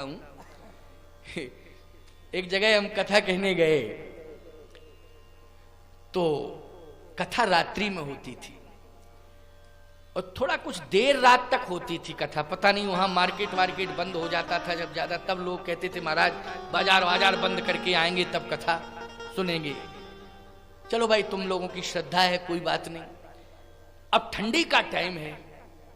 हूं। एक जगह हम कथा कहने गए तो कथा रात्रि में होती थी और थोड़ा कुछ देर रात तक होती थी कथा। पता नहीं वहां मार्केट वार्केट बंद हो जाता था जब ज्यादा, तब लोग कहते थे महाराज बाजार वाजार बंद करके आएंगे तब कथा सुनेंगे। चलो भाई तुम लोगों की श्रद्धा है, कोई बात नहीं। अब ठंडी का टाइम है,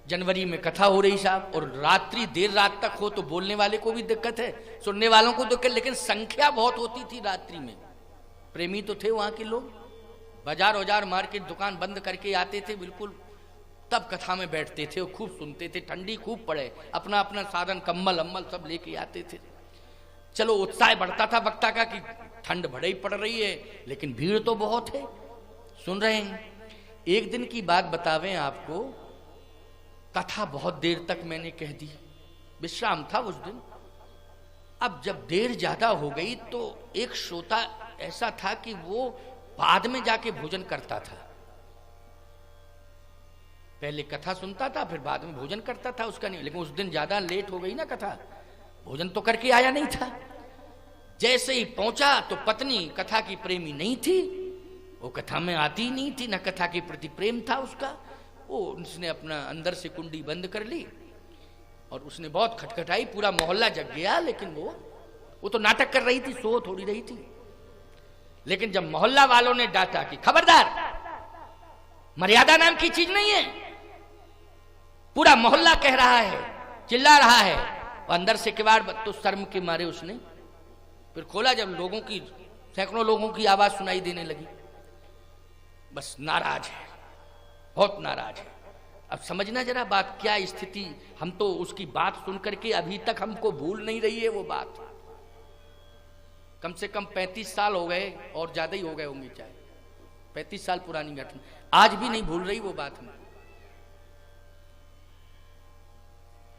जनवरी में कथा हो रही साहब, और रात्रि देर रात तक हो तो बोलने वाले को भी दिक्कत है, सुनने वालों को दिक्कत, लेकिन संख्या बहुत होती थी रात्रि में। प्रेमी तो थे वहां के लोग, बाजार वाजार मार्केट दुकान बंद करके आते थे बिल्कुल, तब कथा में बैठते थे और खूब सुनते थे। ठंडी खूब पड़े, अपना अपना साधन कंबल अम्बल सब लेके आते थे। चलो उत्साह बढ़ता था वक्ता का कि ठंड बड़ी पड़ रही है लेकिन भीड़ तो बहुत है, सुन रहे हैं। एक दिन की बात बतावें आपको, कथा बहुत देर तक मैंने कह दी, विश्राम था उस दिन। अब जब देर ज्यादा हो गई तो एक श्रोता ऐसा था कि वो बाद में जाके भोजन करता था। पहले कथा सुनता था फिर बाद में भोजन करता था, उसका नहीं। लेकिन उस दिन ज्यादा लेट हो गई ना कथा, भोजन तो करके आया नहीं था। जैसे ही पहुंचा तो पत्नी कथा की प्रेमी नहीं थी, वो कथा में आती ही नहीं थी, न कथा के प्रति प्रेम था उसका। वो उसने अपना अंदर से कुंडी बंद कर ली और उसने बहुत खटखटाई, पूरा मोहल्ला जग गया। लेकिन वो तो नाटक कर रही थी, सो थोड़ी रही थी। लेकिन जब मोहल्ला वालों ने डांटा कि खबरदार, मर्यादा नाम की चीज नहीं है, पूरा मोहल्ला कह रहा है, चिल्ला रहा है, और अंदर से किवाड़ तो शर्म के मारे उसने फिर खोला। जब लोगों की, सैकड़ों लोगों की आवाज सुनाई देने लगी, बस नाराज है, बहुत नाराज है। अब समझना जरा बात क्या स्थिति, हम तो उसकी बात सुन करके अभी तक हमको भूल नहीं रही है वो बात। कम से कम 35 साल हो गए और ज्यादा ही हो गए होंगे, चाहे 35 साल पुरानी घटना, आज भी नहीं भूल रही वो बात में।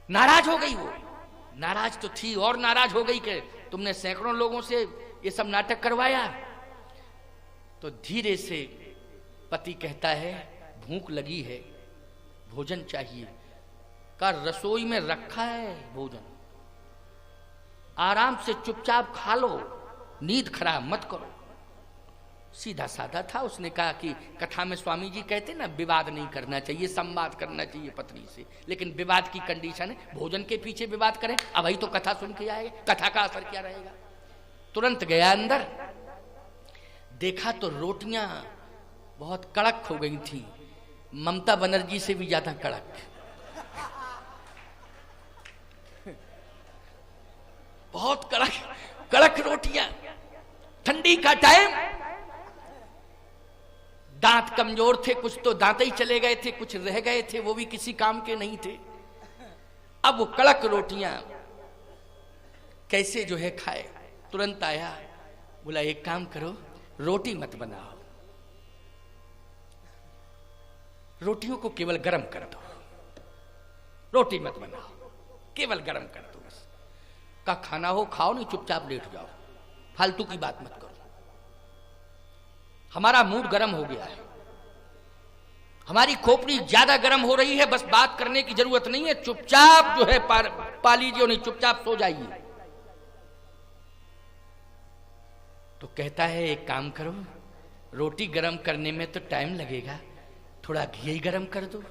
नाराज हो गई वो, नाराज तो थी और नाराज हो गई कि तुमने सैकड़ों लोगों से ये सब नाटक करवाया। तो धीरे से पति कहता है भूख लगी है, भोजन चाहिए। का रसोई में रखा है भोजन, आराम से चुपचाप खा लो, नींद खराब मत करो। सीधा साधा था। उसने कहा कि कथा में स्वामी जी कहते ना विवाद नहीं करना चाहिए, संवाद करना चाहिए पत्नी से, लेकिन विवाद की कंडीशन है भोजन के पीछे विवाद करें। अब ही तो कथा सुन के आए, कथा का असर क्या रहेगा। तुरंत गया अंदर, देखा तो रोटियां बहुत कड़क हो गई थी, ममता बनर्जी से भी ज्यादा कड़क, बहुत कड़क कड़क रोटियां, ठंडी का टाइम, दांत कमजोर थे, कुछ तो दांत ही चले गए थे, कुछ रह गए थे, वो भी किसी काम के नहीं थे। अब वो कड़क रोटियां कैसे जो है खाए। तुरंत आया, बोला एक काम करो, रोटी मत बनाओ, रोटियों को केवल गरम कर दो, रोटी मत बनाओ, केवल गरम कर दो बस। का खाना हो खाओ, नहीं चुपचाप लेट जाओ, फालतू की बात मत करो। हमारा मूड गर्म हो गया है, हमारी खोपड़ी ज्यादा गर्म हो रही है, बस बात करने की जरूरत नहीं है, चुपचाप जो है पा लीजिए, नहीं चुपचाप सो जाइए। तो कहता है एक काम करो, रोटी गरम करने में तो टाइम लगेगा, थोड़ा घी ही गरम कर दो।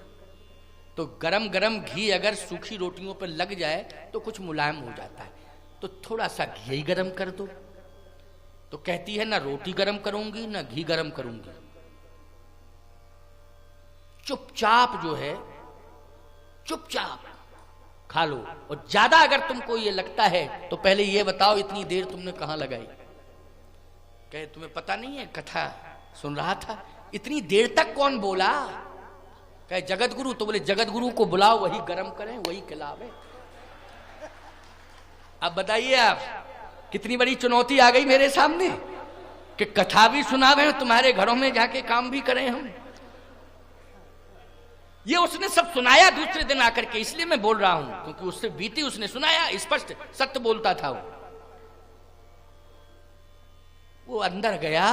तो गरम गरम घी अगर सूखी रोटियों पर लग जाए तो कुछ मुलायम हो जाता है, तो थोड़ा सा घी ही गरम कर दो। तो कहती है ना रोटी गरम करूंगी ना घी गरम करूंगी, चुपचाप जो है चुपचाप खा लो। और ज्यादा अगर तुमको ये लगता है तो पहले ये बताओ इतनी देर तुमने कहां लगाई। कहे तुम्हें पता नहीं है, कथा सुन रहा था, इतनी देर तक कौन बोला। कहे जगत गुरु, तो बोले जगत गुरु को बुलाओ, वही गरम करें वही खिलावे। अब बताइए आप, कितनी बड़ी चुनौती आ गई मेरे सामने कि कथा भी सुनावे, तुम्हारे घरों में जाके काम भी करें हम। ये उसने सब सुनाया दूसरे दिन आकर के, इसलिए मैं बोल रहा हूं क्योंकि उससे बीती उसने सुनाया, स्पष्ट सत्य बोलता था वो अंदर गया,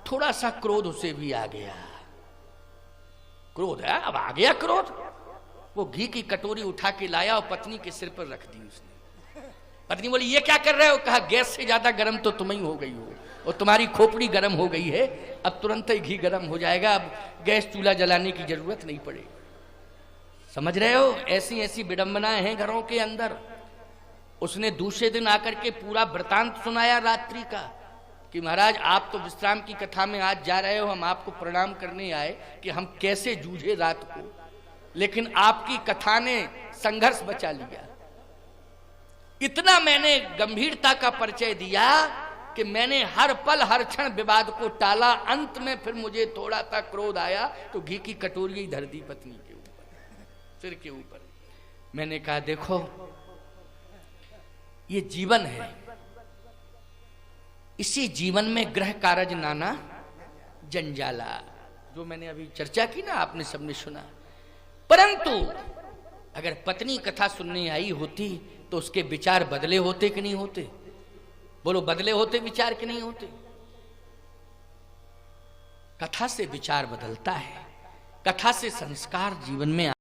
थोड़ा सा क्रोध उसे भी आ गया। क्रोध है, अब आ गया क्रोध। वो घी की कटोरी उठा के लाया और पत्नी के सिर पर रख दी उसने। पत्नी बोली ये क्या कर रहे हो? कहा गैस से ज्यादा गर्म तो तुम ही हो गई हो, और तुम्हारी खोपड़ी गर्म हो गई है, अब तुरंत ही घी गर्म हो जाएगा, अब गैस चूल्हा जलाने की जरूरत नहीं पड़ेगी। समझ रहे हो? ऐसी ऐसी विडंबनाएं हैं घरों के अंदर। उसने दूसरे दिन आकर के पूरा वृतांत सुनाया रात्रि का कि महाराज आप तो विश्राम की कथा में आज जा रहे हो, हम आपको प्रणाम करने आए कि हम कैसे जूझे रात को, लेकिन आपकी कथा ने संघर्ष बचा लिया। इतना मैंने गंभीरता का परिचय दिया कि मैंने हर पल हर क्षण विवाद को टाला। अंत में फिर मुझे थोड़ा सा क्रोध आया तो घी की कटोरी ही धर दी पत्नी के ऊपर, सिर के ऊपर। मैंने कहा देखो ये जीवन है, इसी जीवन में ग्रह कारज नाना जंजाला, जो मैंने अभी चर्चा की ना, आपने सबने सुना। परंतु अगर पत्नी कथा सुनने आई होती तो उसके विचार बदले होते कि नहीं होते? बोलो, बदले होते विचार कि नहीं होते? कथा से विचार बदलता है, कथा से संस्कार जीवन में